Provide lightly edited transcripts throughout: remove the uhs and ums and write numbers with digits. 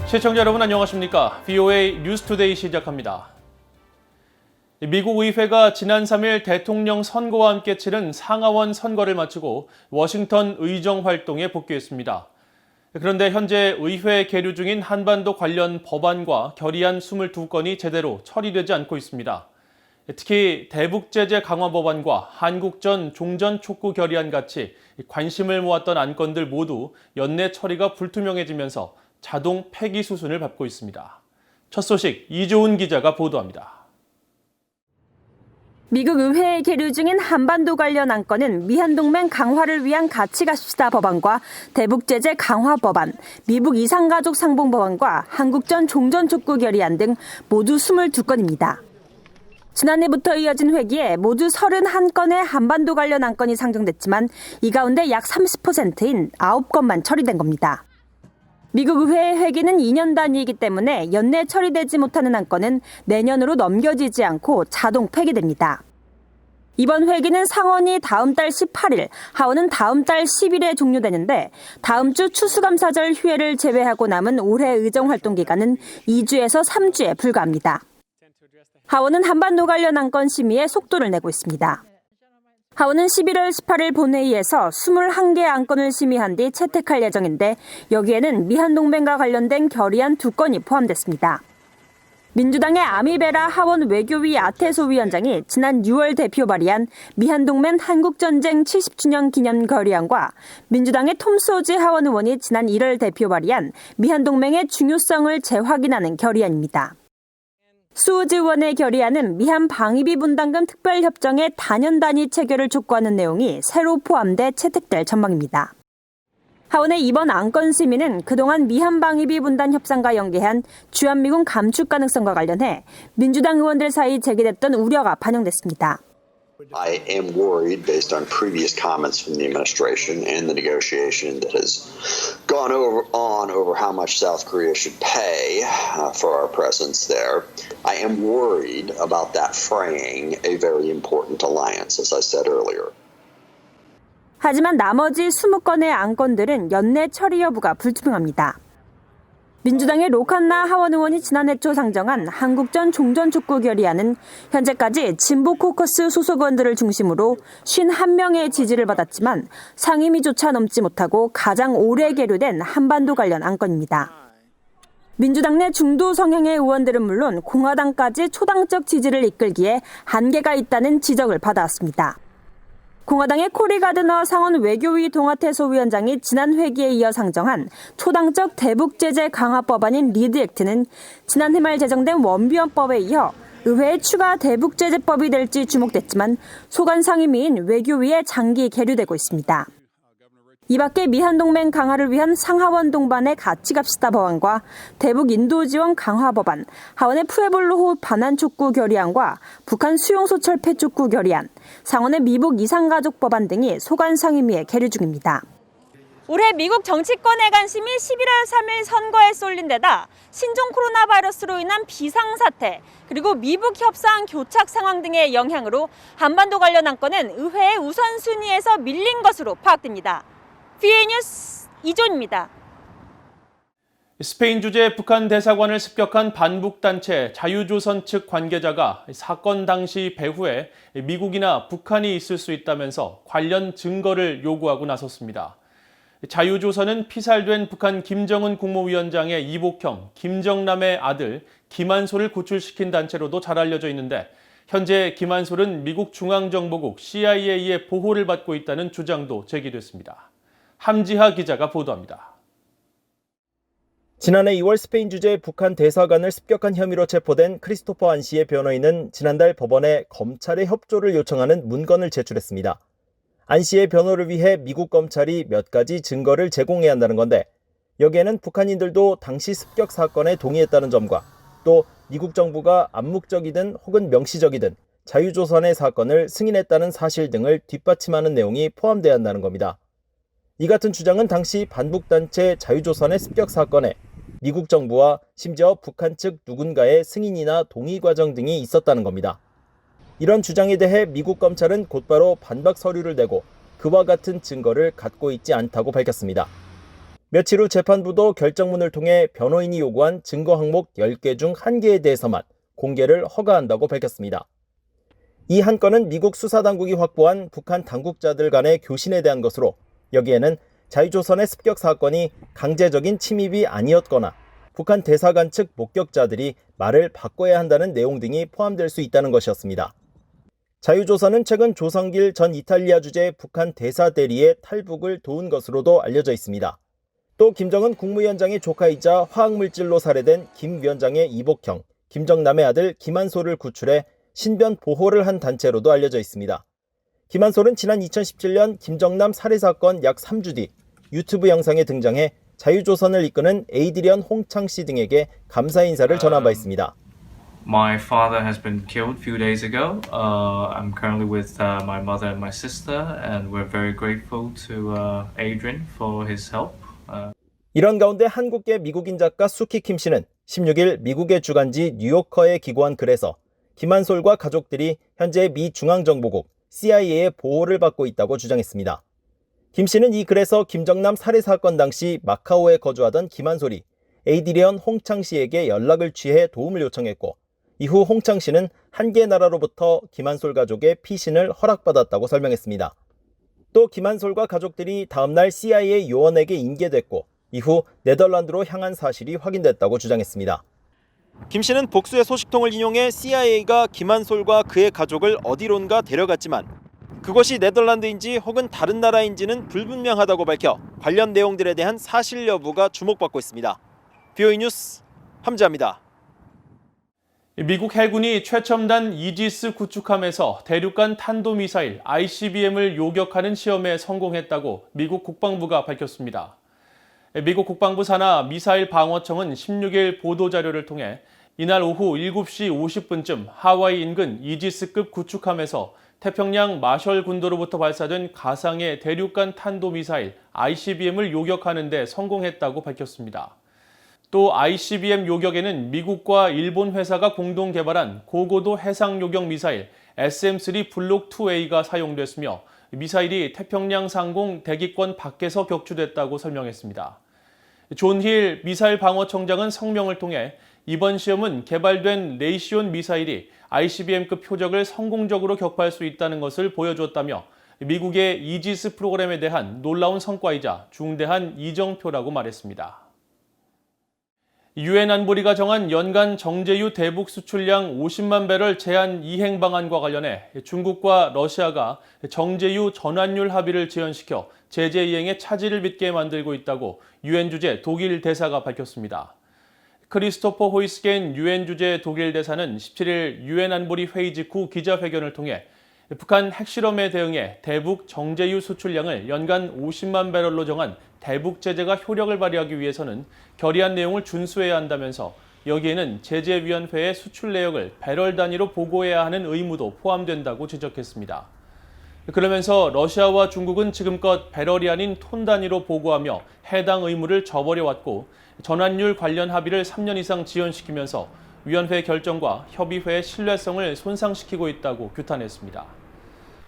시청자 여러분 안녕하십니까? VOA 뉴스투데이 시작합니다. 미국 의회가 지난 3일 대통령 선거와 함께 치른 상하원 선거를 마치고 워싱턴 의정 활동에 복귀했습니다. 그런데 현재 의회에 계류 중인 한반도 관련 법안과 결의안 22건이 제대로 처리되지 않고 있습니다. 특히 대북 제재 강화 법안과 한국전 종전 촉구 결의안 같이 관심을 모았던 안건들 모두 연내 처리가 불투명해지면서 자동 폐기 수순을 밟고 있습니다. 첫 소식 이조은 기자가 보도합니다. 미국 의회에 계류 중인 한반도 관련 안건은 미한동맹 강화를 위한 같이 갑시다 법안과 대북 제재 강화 법안, 미국 이산가족 상봉 법안과 한국전 종전 촉구 결의안 등 모두 22건입니다. 지난해부터 이어진 회기에 모두 31건의 한반도 관련 안건이 상정됐지만 이 가운데 약 30%인 9건만 처리된 겁니다. 미국 의회의 회기는 2년 단위이기 때문에 연내 처리되지 못하는 안건은 내년으로 넘겨지지 않고 자동 폐기됩니다. 이번 회기는 상원이 다음 달 18일, 하원은 다음 달 10일에 종료되는데 다음 주 추수감사절 휴회를 제외하고 남은 올해 의정 활동 기간은 2주에서 3주에 불과합니다. 하원은 한반도 관련 안건 심의에 속도를 내고 있습니다. 하원은 11월 18일 본회의에서 21개 안건을 심의한 뒤 채택할 예정인데 여기에는 미한동맹과 관련된 결의안 2건이 포함됐습니다. 민주당의 아미베라 하원 외교위 아테소 위원장이 지난 6월 대표 발의한 미한동맹 한국전쟁 70주년 기념 결의안과 민주당의 톰 소지 하원 의원이 지난 1월 대표 발의한 미한동맹의 중요성을 재확인하는 결의안입니다. 수호지 의원의 결의안은 미한 방위비 분담금 특별협정의 단연 단위 체결을 촉구하는 내용이 새로 포함돼 채택될 전망입니다. 하원의 이번 안건 심의는 그동안 미한 방위비 분담 협상과 연계한 주한미군 감축 가능성과 관련해 민주당 의원들 사이 제기됐던 우려가 반영됐습니다. I am worried based on previous comments from the administration and the negotiation that has gone over how much South Korea should pay for our presence there. I am worried about that fraying a very important alliance, as I said earlier. 하지만 나머지 20건의 안건들은 연내 처리 여부가 불투명합니다. 민주당의 로칸나 하원 의원이 지난해 초 상정한 한국전 종전 촉구 결의안은 현재까지 진보 코커스 소속 의원들을 중심으로 51명의 지지를 받았지만 상임위조차 넘지 못하고 가장 오래 계류된 한반도 관련 안건입니다. 민주당 내 중도 성향의 의원들은 물론 공화당까지 초당적 지지를 이끌기에 한계가 있다는 지적을 받아왔습니다. 공화당의 코리 가드너 상원 외교위 동아태소 위원장이 지난 회기에 이어 상정한 초당적 대북 제재 강화 법안인 리드 액트는 지난해 말 제정된 원비원법에 이어 의회의 추가 대북 제재법이 될지 주목됐지만 소관 상임위인 외교위에 장기 계류되고 있습니다. 이 밖에 미한동맹 강화를 위한 상하원 동반의 같이 갑시다 법안과 대북 인도 지원 강화 법안, 하원의 푸에볼로 반환 촉구 결의안과 북한 수용소철 폐촉구 결의안, 상원의 미국 이산가족 법안 등이 소관 상임위에 계류 중입니다. 올해 미국 정치권에 관심이 11월 3일 선거에 쏠린 데다 신종 코로나 바이러스로 인한 비상사태, 그리고 미북 협상 교착 상황 등의 영향으로 한반도 관련 안건은 의회의 우선순위에서 밀린 것으로 파악됩니다. VOA 뉴스 이조은입니다. 스페인 주재 북한 대사관을 습격한 반북단체 자유조선 측 관계자가 사건 당시 배후에 미국이나 북한이 있을 수 있다면서 관련 증거를 요구하고 나섰습니다. 자유조선은 피살된 북한 김정은 국무위원장의 이복형 김정남의 아들 김한솔을 구출시킨 단체로도 잘 알려져 있는데 현재 김한솔은 미국 중앙정보국 CIA의 보호를 받고 있다는 주장도 제기됐습니다. 함지하 기자가 보도합니다. 지난해 2월 스페인 주재 북한 대사관을 습격한 혐의로 체포된 크리스토퍼 안 씨의 변호인은 지난달 법원에 검찰의 협조를 요청하는 문건을 제출했습니다. 안 씨의 변호를 위해 미국 검찰이 몇 가지 증거를 제공해야 한다는 건데 여기에는 북한인들도 당시 습격 사건에 동의했다는 점과 또 미국 정부가 암묵적이든 혹은 명시적이든 자유조선의 사건을 승인했다는 사실 등을 뒷받침하는 내용이 포함돼야 한다는 겁니다. 이 같은 주장은 당시 반북단체 자유조선의 습격 사건에 미국 정부와 심지어 북한 측 누군가의 승인이나 동의 과정 등이 있었다는 겁니다. 이런 주장에 대해 미국 검찰은 곧바로 반박 서류를 내고 그와 같은 증거를 갖고 있지 않다고 밝혔습니다. 며칠 후 재판부도 결정문을 통해 변호인이 요구한 증거 항목 10개 중 1개에 대해서만 공개를 허가한다고 밝혔습니다. 이 한 건은 미국 수사당국이 확보한 북한 당국자들 간의 교신에 대한 것으로 여기에는 자유조선의 습격 사건이 강제적인 침입이 아니었거나 북한 대사관 측 목격자들이 말을 바꿔야 한다는 내용 등이 포함될 수 있다는 것이었습니다. 자유조선은 최근 조성길 전 이탈리아 주재 북한 대사 대리의 탈북을 도운 것으로도 알려져 있습니다. 또 김정은 국무위원장의 조카이자 화학물질로 살해된 김 위원장의 이복형, 김정남의 아들 김한솔을 구출해 신변 보호를 한 단체로도 알려져 있습니다. 김한솔은 지난 2017년 김정남 살해 사건 약 3주 뒤 유튜브 영상에 등장해 자유조선을 이끄는 에이드리언 홍창 씨 등에게 감사 인사를 전한 바 있습니다. My father has been killed a few days ago. I'm currently with my mother and my sister, and we're very grateful to Adrian for his help. 이런 가운데 한국계 미국인 작가 수키 킴 씨는 16일 미국의 주간지 뉴요커에 기고한 글에서 김한솔과 가족들이 현재 미 중앙정보국 CIA의 보호를 받고 있다고 주장했습니다. 김 씨는 이 글에서 김정남 살해 사건 당시 마카오에 거주하던 김한솔이 에이드리언 홍창 씨에게 연락을 취해 도움을 요청했고 이후 홍창 씨는 한 개 나라로부터 김한솔 가족의 피신을 허락받았다고 설명했습니다. 또 김한솔과 가족들이 다음날 CIA 요원에게 인계됐고 이후 네덜란드로 향한 사실이 확인됐다고 주장했습니다. 김 씨는 복수의 소식통을 인용해 CIA가 김한솔과 그의 가족을 어디론가 데려갔지만 그것이 네덜란드인지 혹은 다른 나라인지는 불분명하다고 밝혀 관련 내용들에 대한 사실 여부가 주목받고 있습니다. BOE 뉴스 함지아입니다. 미국 해군이 최첨단 이지스 구축함에서 대륙간 탄도미사일 ICBM을 요격하는 시험에 성공했다고 미국 국방부가 밝혔습니다. 미국 국방부 산하 미사일 방어청은 16일 보도자료를 통해 이날 오후 7시 50분쯤 하와이 인근 이지스급 구축함에서 태평양 마셜 군도로부터 발사된 가상의 대륙간 탄도미사일 ICBM을 요격하는 데 성공했다고 밝혔습니다. 또 ICBM 요격에는 미국과 일본 회사가 공동 개발한 고고도 해상 요격 미사일 SM-3 블록 2A가 사용됐으며 미사일이 태평양 상공 대기권 밖에서 격추됐다고 설명했습니다. 존 힐 미사일 방어청장은 성명을 통해 이번 시험은 개발된 레이시온 미사일이 ICBM급 표적을 성공적으로 격파할 수 있다는 것을 보여줬다며 미국의 이지스 프로그램에 대한 놀라운 성과이자 중대한 이정표라고 말했습니다. 유엔 안보리가 정한 연간 정제유 대북 수출량 50만 배럴 제한 이행 방안과 관련해 중국과 러시아가 정제유 전환율 합의를 지연시켜 제재 이행에 차질을 빚게 만들고 있다고 유엔 주재 독일 대사가 밝혔습니다. 크리스토퍼 호이스겐 유엔 주재 독일 대사는 17일 유엔 안보리 회의 직후 기자회견을 통해 북한 핵실험에 대응해 대북 정제유 수출량을 연간 50만 배럴로 정한 대북 제재가 효력을 발휘하기 위해서는 결의한 내용을 준수해야 한다면서 여기에는 제재위원회의 수출 내역을 배럴 단위로 보고해야 하는 의무도 포함된다고 지적했습니다. 그러면서 러시아와 중국은 지금껏 배럴이 아닌 톤 단위로 보고하며 해당 의무를 저버려 왔고 전환율 관련 합의를 3년 이상 지연시키면서 위원회 결정과 협의회의 신뢰성을 손상시키고 있다고 규탄했습니다.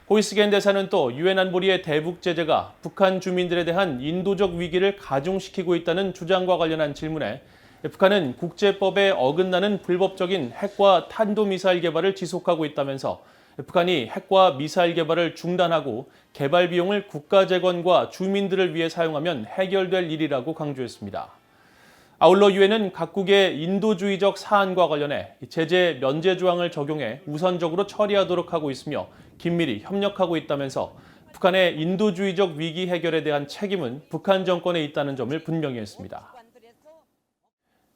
호이스겐 대사는 또 유엔 안보리의 대북 제재가 북한 주민들에 대한 인도적 위기를 가중시키고 있다는 주장과 관련한 질문에 북한은 국제법에 어긋나는 불법적인 핵과 탄도미사일 개발을 지속하고 있다면서 북한이 핵과 미사일 개발을 중단하고 개발 비용을 국가 재건과 주민들을 위해 사용하면 해결될 일이라고 강조했습니다. 아울러 유엔은 각국의 인도주의적 사안과 관련해 제재 면제 조항을 적용해 우선적으로 처리하도록 하고 있으며 긴밀히 협력하고 있다면서 북한의 인도주의적 위기 해결에 대한 책임은 북한 정권에 있다는 점을 분명히 했습니다.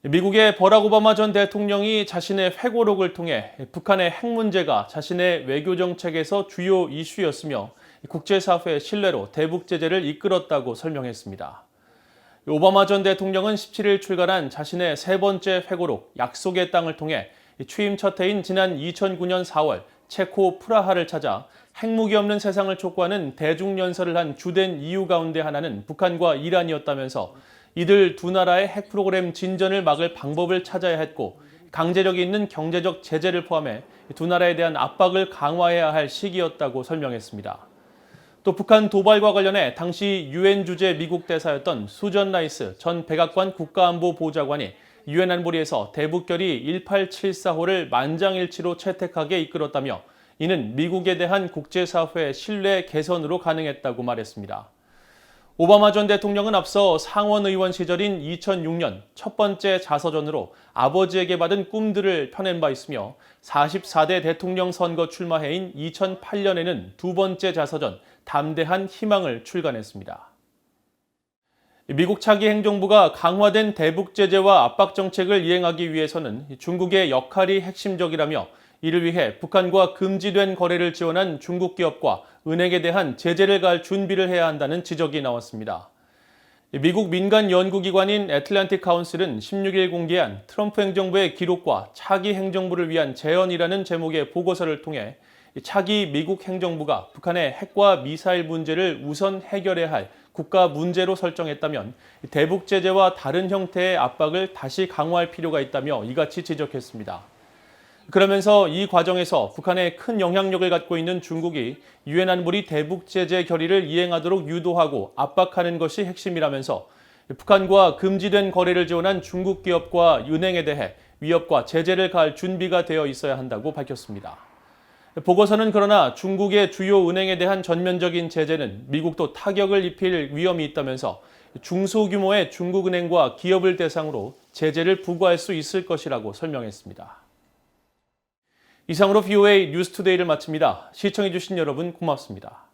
미국의 버락 오바마 전 대통령이 자신의 회고록을 통해 북한의 핵 문제가 자신의 외교 정책에서 주요 이슈였으며 국제사회의 신뢰로 대북 제재를 이끌었다고 설명했습니다. 오바마 전 대통령은 17일 출간한 자신의 세 번째 회고록 약속의 땅을 통해 취임 첫 해인 지난 2009년 4월 체코 프라하를 찾아 핵무기 없는 세상을 촉구하는 대중연설을 한 주된 이유 가운데 하나는 북한과 이란이었다면서 이들 두 나라의 핵 프로그램 진전을 막을 방법을 찾아야 했고 강제력이 있는 경제적 제재를 포함해 두 나라에 대한 압박을 강화해야 할 시기였다고 설명했습니다. 또 북한 도발과 관련해 당시 유엔 주재 미국 대사였던 수전 라이스 전 백악관 국가안보보좌관이 유엔 안보리에서 대북결의 1874호를 만장일치로 채택하게 이끌었다며 이는 미국에 대한 국제사회의 신뢰 개선으로 가능했다고 말했습니다. 오바마 전 대통령은 앞서 상원의원 시절인 2006년 첫 번째 자서전으로 아버지에게 받은 꿈들을 펴낸 바 있으며 44대 대통령 선거 출마해인 2008년에는 두 번째 자서전 담대한 희망을 출간했습니다. 미국 차기 행정부가 강화된 대북 제재와 압박 정책을 이행하기 위해서는 중국의 역할이 핵심적이라며 이를 위해 북한과 금지된 거래를 지원한 중국 기업과 은행에 대한 제재를 가할 준비를 해야 한다는 지적이 나왔습니다. 미국 민간 연구기관인 애틀랜틱 카운슬은 16일 공개한 트럼프 행정부의 기록과 차기 행정부를 위한 재현이라는 제목의 보고서를 통해 차기 미국 행정부가 북한의 핵과 미사일 문제를 우선 해결해야 할 국가 문제로 설정했다면 대북 제재와 다른 형태의 압박을 다시 강화할 필요가 있다며 이같이 지적했습니다. 그러면서 이 과정에서 북한에 큰 영향력을 갖고 있는 중국이 유엔 안보리 대북 제재 결의를 이행하도록 유도하고 압박하는 것이 핵심이라면서 북한과 금지된 거래를 지원한 중국 기업과 은행에 대해 위협과 제재를 가할 준비가 되어 있어야 한다고 밝혔습니다. 보고서는 그러나 중국의 주요 은행에 대한 전면적인 제재는 미국도 타격을 입힐 위험이 있다면서 중소규모의 중국 은행과 기업을 대상으로 제재를 부과할 수 있을 것이라고 설명했습니다. 이상으로 VOA 뉴스투데이를 마칩니다. 시청해주신 여러분 고맙습니다.